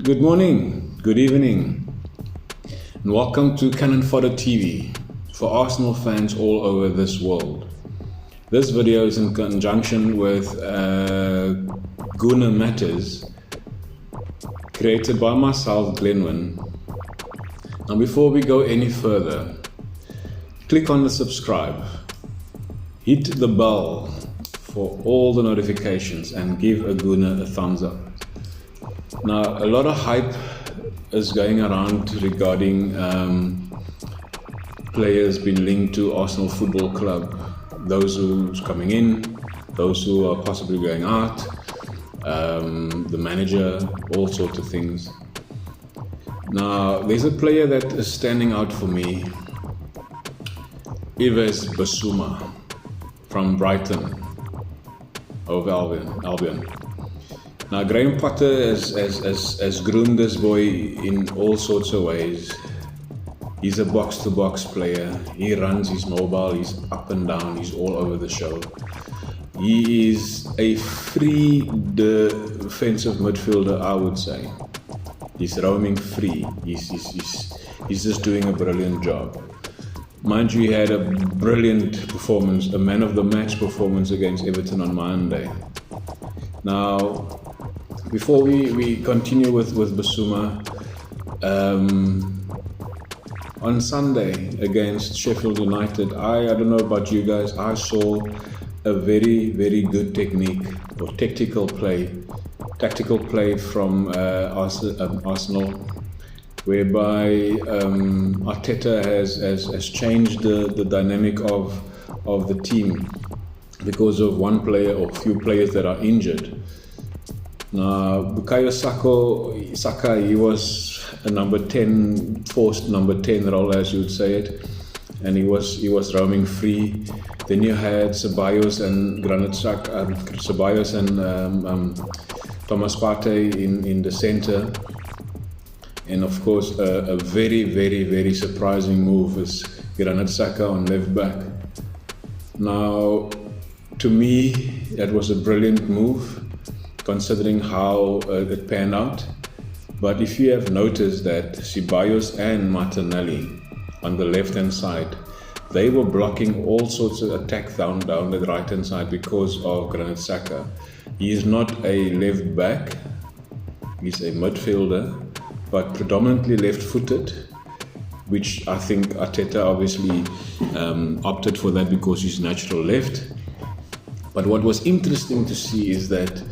Good morning, good evening, and welcome to Cannon Fodder TV for Arsenal fans all over this world. This video is in conjunction with Guna Matters, created by myself, Glenwyn. Now before we go any further, click on the subscribe, hit the bell for all the notifications and give Guna a thumbs up. Now, a lot of hype is going around regarding players being linked to Arsenal Football Club. Those who's coming in, those who are possibly going out, the manager, all sorts of things. Now, there's a player that is standing out for me, Yves Bissouma from Brighton of Albion. Now, Graham Potter has groomed this boy in all sorts of ways. He's a box-to-box player. He runs, he's mobile, he's up and down, he's all over the show. He is a free defensive midfielder, I would say. He's roaming free. He's just doing a brilliant job. Mind you, he had a brilliant performance, a man of the match performance against Everton on Monday. Now, before we continue with Bissouma, on Sunday against Sheffield United, I don't know about you guys, I saw a very, very good technique or tactical play from Arsenal, whereby Arteta has changed the dynamic of the team because of one player or few players that are injured. Now, Bukayo Saka, he was a number 10, forced number 10 role, as you would say it, and he was roaming free. Then you had Ceballos and Thomas Partey in the center, and of course a very, very, very surprising move is Granit Xhaka on left back. Now, to me, that was a brilliant move, considering how it panned out. But if you have noticed that Ceballos and Martinelli on the left-hand side, they were blocking all sorts of attack down the right-hand side because of Granit Xhaka. He is not a left back, he's a midfielder, but predominantly left-footed, which I think Arteta obviously opted for that because he's natural left. But what was interesting to see is that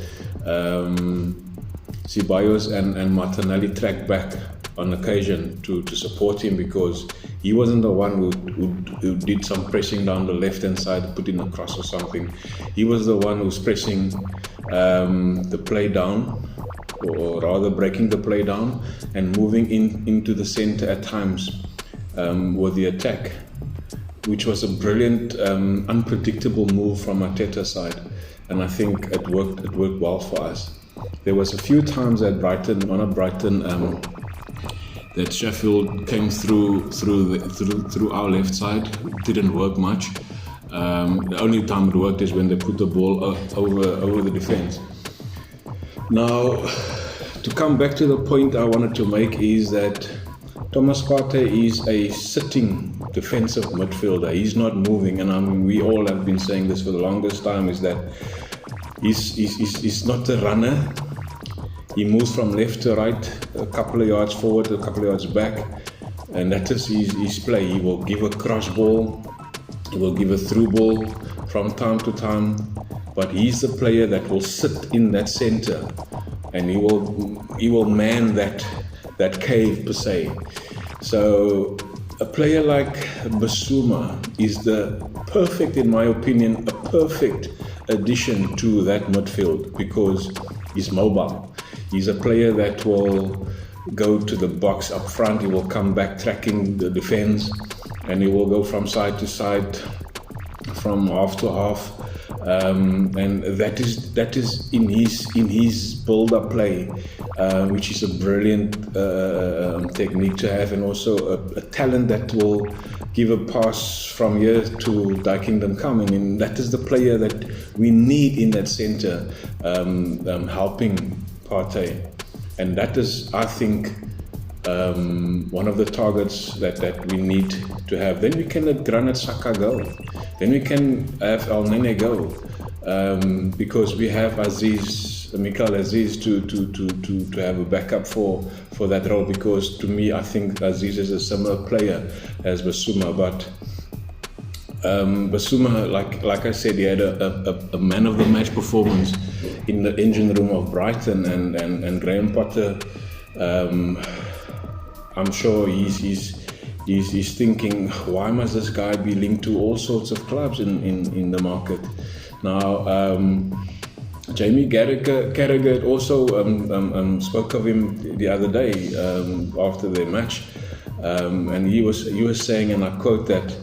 Ceballos and Martinelli tracked back on occasion to support him, because he wasn't the one who did some pressing down the left-hand side, put in a cross or something. He was the one who's pressing the play down, or rather breaking the play down and moving into the center at times with the attack, which was a brilliant, unpredictable move from Arteta's side, and I think it worked well for us. There was a few times at Brighton, that Sheffield came through our left side. It didn't work much. The only time it worked is when they put the ball over the defense. Now, to come back to the point I wanted to make is that Thomas Partey is a sitting defensive midfielder. He's not moving, and I mean, we all have been saying this for the longest time, is that he's not a runner. He moves from left to right, a couple of yards forward, a couple of yards back, and that is his play. He will give a cross ball, he will give a through ball from time to time, but he's the player that will sit in that center, and he will man that cave per se. So a player like Bissouma is in my opinion, a perfect addition to that midfield, because he's mobile. He's a player that will go to the box up front, he will come back tracking the defense, and he will go from side to side, from half to half, and that is in his build-up play, which is a brilliant technique to have, and also a talent that will give a pass from here to Thy Kingdom Come. I mean, that is the player that we need in that center, helping Partey. And that is, I think, one of the targets that we need to have. Then we can let Granit Xhaka go. Then we can have El Nene go, because we have Mikael Aziz to have a backup for that role. Because to me, I think Aziz is a similar player as Bissouma, but Bissouma, like I said, he had a man of the match performance in the engine room of Brighton, and Graham Potter. I'm sure he's thinking, why must this guy be linked to all sorts of clubs in the market? Now, Jamie Carragher also spoke of him the other day after their match, and he was saying, and I quote that,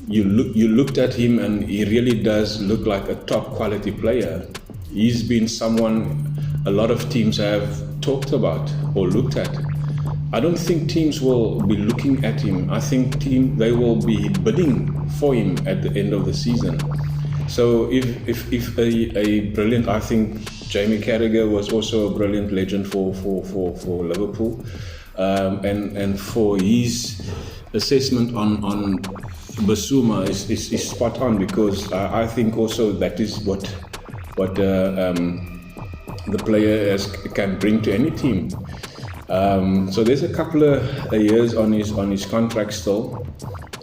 you looked at him and he really does look like a top quality player. He's been someone a lot of teams have talked about or looked at. I don't think teams will be looking at him. I think they will be bidding for him at the end of the season. So if a brilliant, I think Jamie Carragher was also a brilliant legend for Liverpool, and for his assessment on Bissouma is spot on, because I think also that is what the player can bring to any team. So there's a couple of years on his contract still,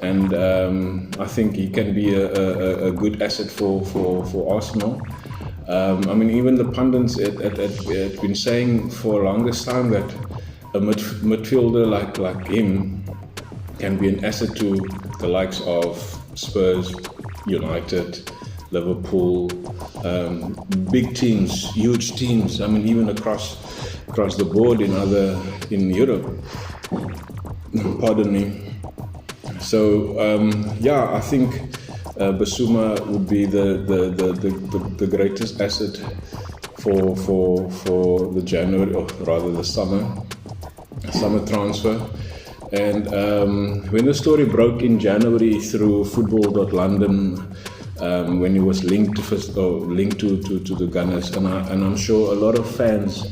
and I think he can be a good asset for Arsenal. I mean, even the pundits had been saying for a longest time that a midfielder like him can be an asset to the likes of Spurs, United, Liverpool, big teams, huge teams. I mean, even across the board in Europe. Pardon me. So I think Bissouma would be the greatest asset for the January, or rather the summer transfer. And when the story broke in January through football.london, when he was linked to the Gunners, and I'm sure a lot of fans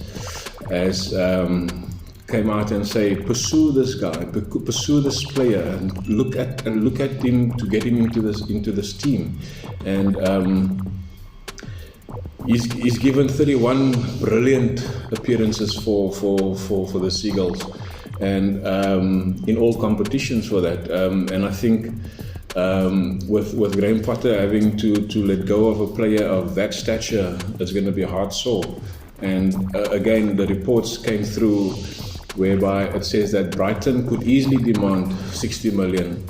came out and say, pursue this guy, pursue this player, and look at him to get him into this team. And he's given 31 brilliant appearances for the Seagulls, and in all competitions for that. And I think with Graham Potter having to let go of a player of that stature, it's going to be a hard sore. And again, the reports came through whereby it says that Brighton could easily demand 60 million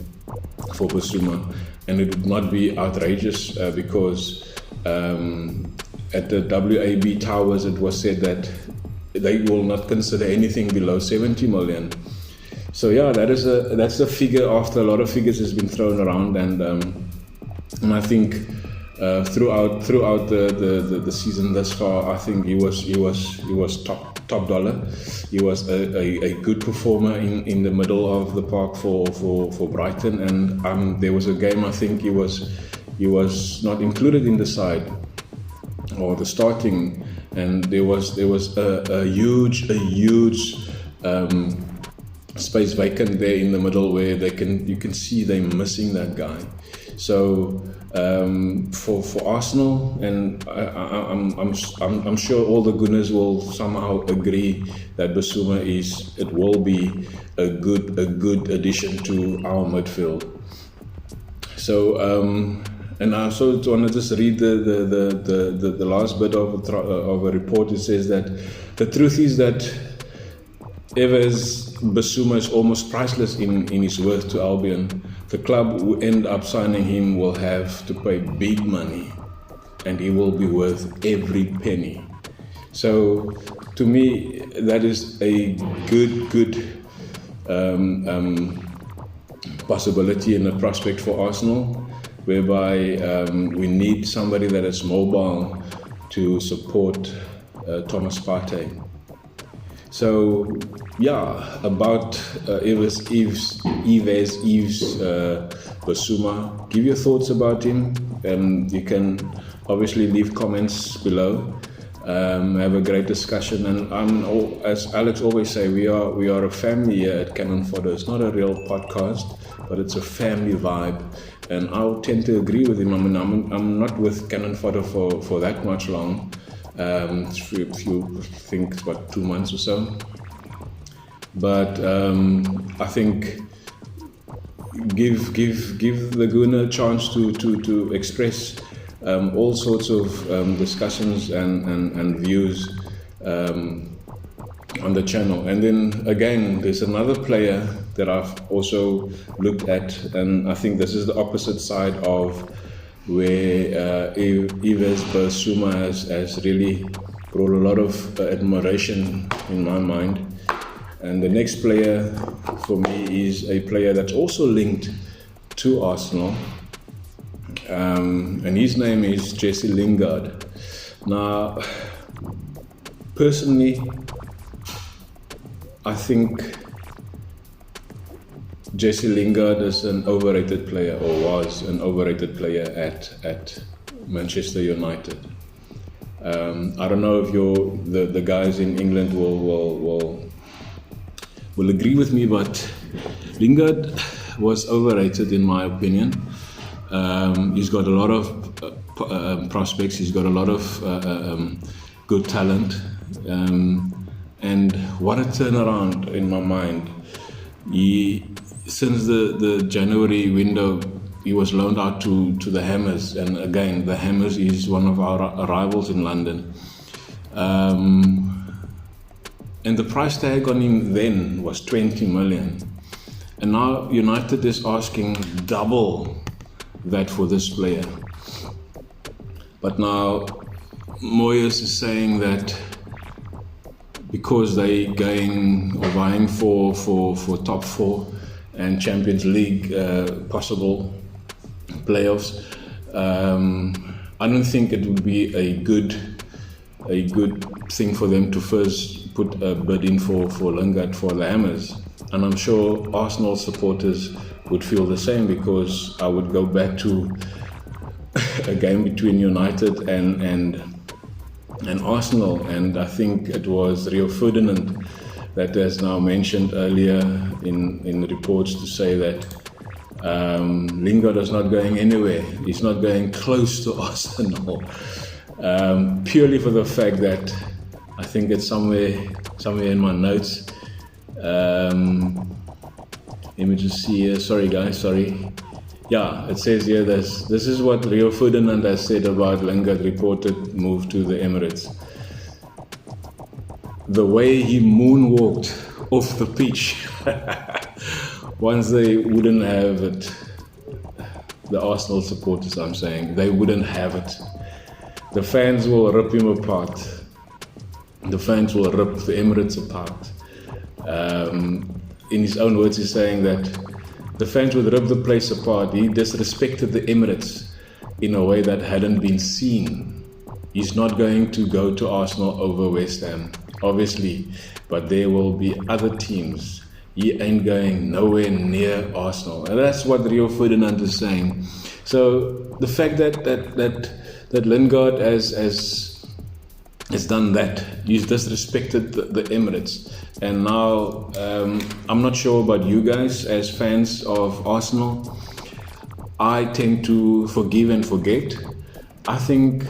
for Bissouma, and it would not be outrageous because at the WAB Towers it was said that they will not consider anything below 70 million. So yeah, that's a figure after a lot of figures has been thrown around, and I think throughout the season thus far, I think he was top dollar. He was a good performer in the middle of the park for Brighton, and there was a game I think he was not included in the side or the starting, and there was a huge space vacant there in the middle where you can see they're missing that guy. So for Arsenal, and I'm sure all the Gunners will somehow agree that Bissouma will be a good addition to our midfield. So and I also want to just read the last bit of a report. It says that the truth is that Yves Bissouma is almost priceless in his worth to Albion. The club who end up signing him will have to pay big money, and he will be worth every penny. So to me, that is a good possibility and a prospect for Arsenal, whereby we need somebody that is mobile to support Thomas Partey. So yeah, about Yves Bissouma, give your thoughts about him. You can obviously leave comments below. have a great discussion. And as Alex always say, we are a family here at Cannon Fodder. It's not a real podcast, but it's a family vibe. And I'll tend to agree with him. I mean, I'm not with Cannon Fodder for that much long. If you think it's about 2 months or so. But I think give Laguna a chance to express all sorts of discussions and views on the channel. And then again, there's another player that I've also looked at, and I think this is the opposite side of where Yves Bissouma has really brought a lot of admiration in my mind. And the next player for me is a player that's also linked to Arsenal, and his name is Jesse Lindgard. Now, personally, I think Jesse Lindgard is an overrated player, or was an overrated player at Manchester United. I don't know if the guys in England will agree with me, but Lingard was overrated in my opinion. He's got a lot of prospects. He's got a lot of good talent, and what a turnaround in my mind. Since the January window, he was loaned out to the Hammers, and again, the Hammers is one of our rivals in London. And the price tag on him then was 20 million. And now United is asking double that for this player. But now Moyes is saying that because they going or vying for top four and Champions League possible playoffs, I don't think it would be a good thing for them to first put a bid in for Lingard for the Hammers. And I'm sure Arsenal supporters would feel the same, because I would go back to a game between United and Arsenal, and I think it was Rio Ferdinand that has now mentioned earlier in reports to say that Lingard is not going anywhere. He's not going close to Arsenal, purely for the fact that I think it's somewhere in my notes. Let me just see here. Sorry guys, sorry. Yeah, it says here this is what Rio Ferdinand has said about Lingard reported move to the Emirates. The way he moonwalked off the pitch once they wouldn't have it, the Arsenal supporters, I'm saying, they wouldn't have it. The fans will rip him apart. The fans will rip the Emirates apart. In his own words, he's saying that the fans would rip the place apart. He disrespected the Emirates in a way that hadn't been seen. He's not going to go to Arsenal over West Ham, obviously, but there will be other teams. He ain't going nowhere near Arsenal. And that's what Rio Ferdinand is saying. So the fact that Lingard has done that, he's disrespected the Emirates. And now, I'm not sure about you guys as fans of Arsenal. I tend to forgive and forget. I think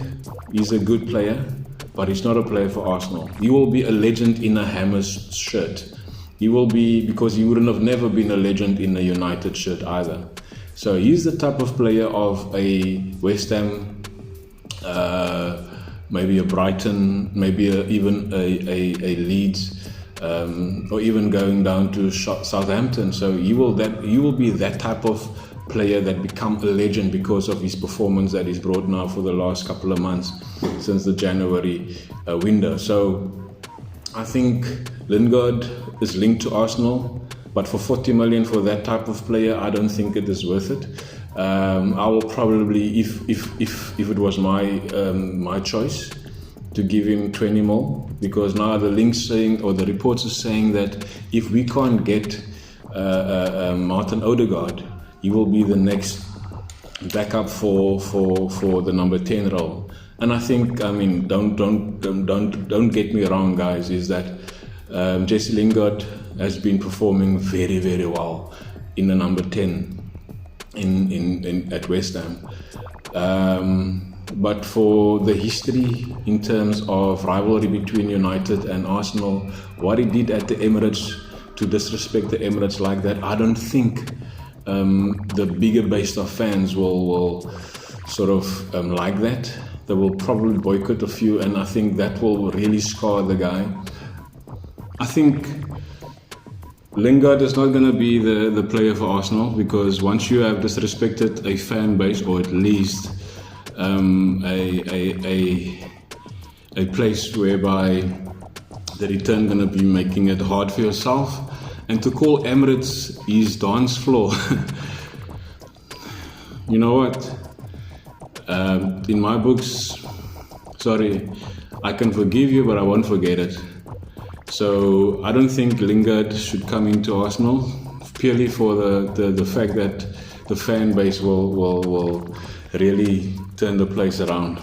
he's a good player, but he's not a player for Arsenal. He will be a legend in a Hammers shirt. He will be, because he wouldn't have never been a legend in a United shirt either. So he's the type of player of a West Ham, maybe a Brighton, maybe even a Leeds, or even going down to Southampton. So he will be that type of player that become a legend because of his performance that he's brought now for the last couple of months since the January window. So I think Lingard is linked to Arsenal, but for 40 million for that type of player, I don't think it is worth it. I will probably, if it was my choice, to give him 20 more, because now the links saying, or the reports are saying that if we can't get Martin Odegaard, he will be the next backup for the number 10 role. And I think, I mean, don't get me wrong, guys, is that Jesse Lindgard has been performing very, very well in the number 10 at West Ham. But for the history in terms of rivalry between United and Arsenal, what he did at the Emirates, to disrespect the Emirates like that, I don't think the bigger base of fans will sort of like that. They will probably boycott a few, and I think that will really scar the guy. I think Lingard is not going to be the player for Arsenal, because once you have disrespected a fan base, or at least a place whereby the return going to be making it hard for yourself, and to call Emirates his dance floor, you know what? In my books, sorry, I can forgive you, but I won't forget it. So I don't think Lingard should come into Arsenal, purely for the fact that the fan base will really turn the place around.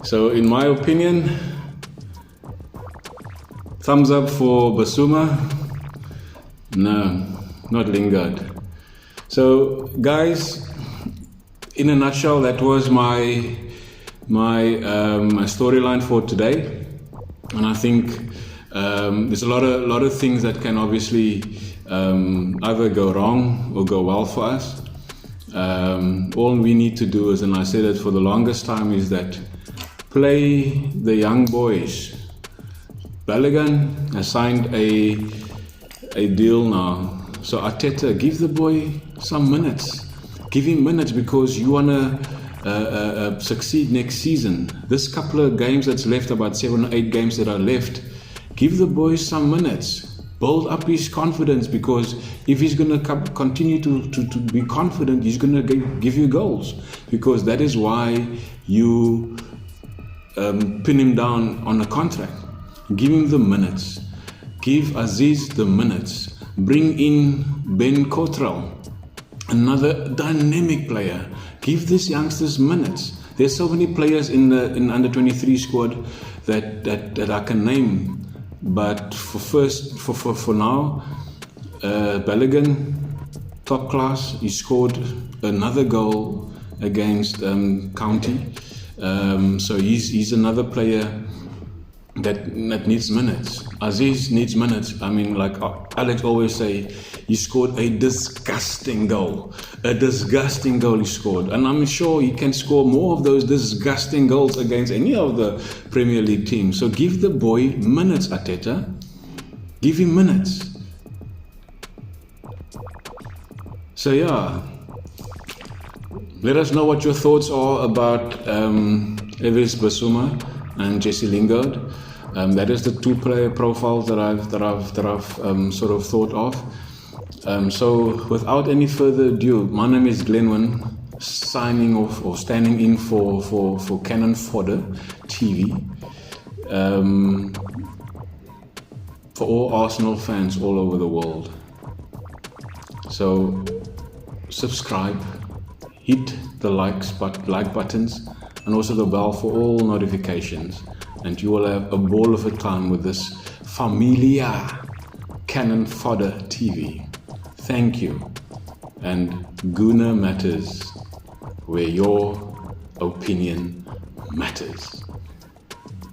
So in my opinion, thumbs up for Bissouma. No, not Lingard. So guys, in a nutshell, that was my storyline for today. And I think there's a lot of things that can obviously either go wrong or go well for us. All we need to do is, and I said it for the longest time, is that play the young boys. Balogun has signed a deal now. So Arteta, give the boy some minutes. Give him minutes, because you want to succeed next season. This couple of games that's left, about 7 or 8 games that are left, give the boy some minutes. Build up his confidence, because if he's going to continue to be confident, he's going to give you goals, because that is why you pin him down on a contract. Give him the minutes. Give Aziz the minutes. Bring in Ben Cottrell, another dynamic player. Give these youngsters minutes. There's so many players in under 23 squad that I can name, but for now, Balogun, top class. He scored another goal against County, so he's another player that needs minutes. Aziz needs minutes. I mean, like Alex always say, he scored a disgusting goal. A disgusting goal he scored. And I'm sure he can score more of those disgusting goals against any of the Premier League teams. So give the boy minutes, Arteta. Give him minutes. So yeah, let us know what your thoughts are about Yves Bissouma and Jesse Lindgard. That is the two player profiles that I've sort of thought of. So without any further ado, my name is Glenwyn, signing off or standing in for Cannon Fodder TV, for all Arsenal fans all over the world. So subscribe, hit the like buttons, and also the bell for all notifications, and you will have a ball of a time with this Familia Cannon Fodder TV. Thank you, and Guna matters, where your opinion matters.